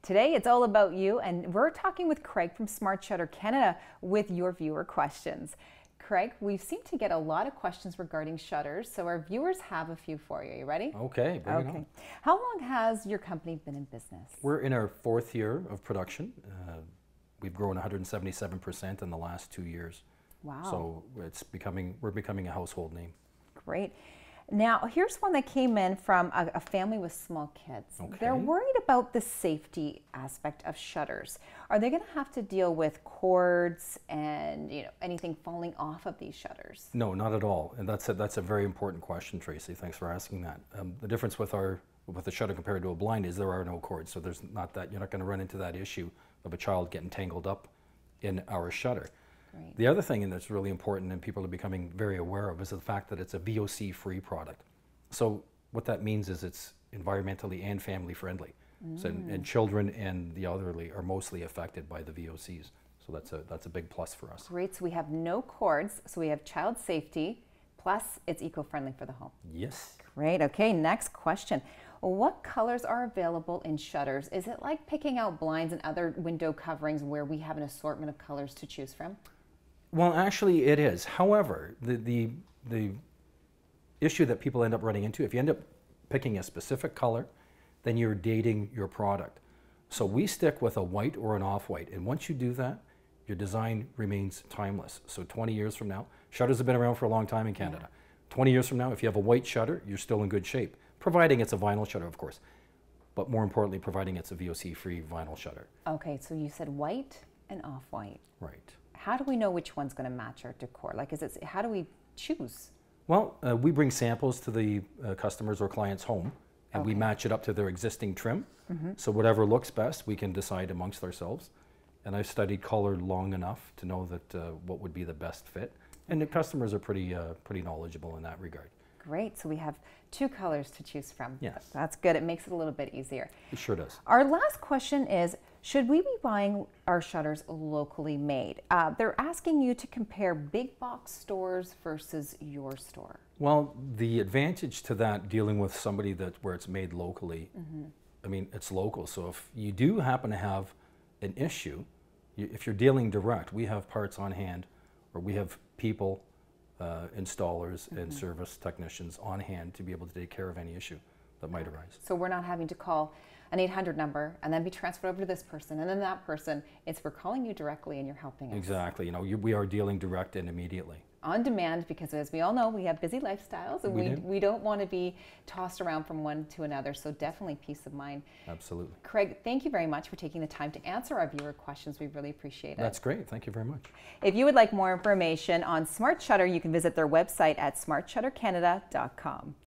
Today it's all about you, and we're talking with Craig from Smart Shutter Canada with your viewer questions. Craig, we seem to get a lot of questions regarding shutters, so our viewers have a few for you. Are you ready? Okay, bring it on. How long has your company been in business? We're in our 4th year of production. We've grown 177% in the last 2 years. Wow. So we're becoming a household name. Great. Now, here's one that came in from a family with small kids. Okay. They're worried about the safety aspect of shutters. Are they going to have to deal with cords and anything falling off of these shutters? No, not at all. And that's a very important question, Tracy. Thanks for asking that. The difference with the shutter compared to a blind is there are no cords, so you're not going to run into that issue of a child getting tangled up in our shutter. Great. The other thing that's really important and people are becoming very aware of is the fact that it's a VOC-free product. So what that means is it's environmentally and family friendly. So, and children and the elderly are mostly affected by the VOCs. So that's a big plus for us. Great. So we have no cords, so we have child safety, plus it's eco-friendly for the home. Yes. Great. Okay, next question. What colors are available in shutters? Is it like picking out blinds and other window coverings where we have an assortment of colors to choose from? Well, actually it is. However, the issue that people end up running into, if you end up picking a specific color, then you're dating your product. So we stick with a white or an off-white, and once you do that, your design remains timeless. So 20 years from now, shutters have been around for a long time in Canada. 20 years from now, if you have a white shutter, you're still in good shape, providing it's a vinyl shutter, of course, but more importantly, providing it's a VOC-free vinyl shutter. Okay, so you said white and off-white. Right. How do we know which one's going to match our decor? Like, how do we choose? Well, we bring samples to the customers or clients' home, and we match it up to their existing trim. So whatever looks best, we can decide amongst ourselves. And I've studied color long enough to know that what would be the best fit. And the customers are pretty knowledgeable in that regard. Great. So we have 2 colors to choose from. Yes. That's good. It makes it a little bit easier. It sure does. Our last question is, should we be buying our shutters locally made? They're asking you to compare big box stores versus your store. Well, the advantage to that, dealing with somebody where it's made locally, I mean, it's local. So if you do happen to have an issue, if you're dealing direct, we have parts on hand, or we have people, installers and service technicians on hand to be able to take care of any issue that might arise. So we're not having to call an 800 number and then be transferred over to this person and then that person. We're calling you directly and you're helping us. Exactly. We are dealing direct and immediately. On demand, because as we all know, we have busy lifestyles and we don't want to be tossed around from one to another. So definitely peace of mind. Absolutely. Craig, thank you very much for taking the time to answer our viewer questions. We really appreciate it. That's great. Thank you very much. If you would like more information on Smart Shutter, you can visit their website at smartshuttercanada.com.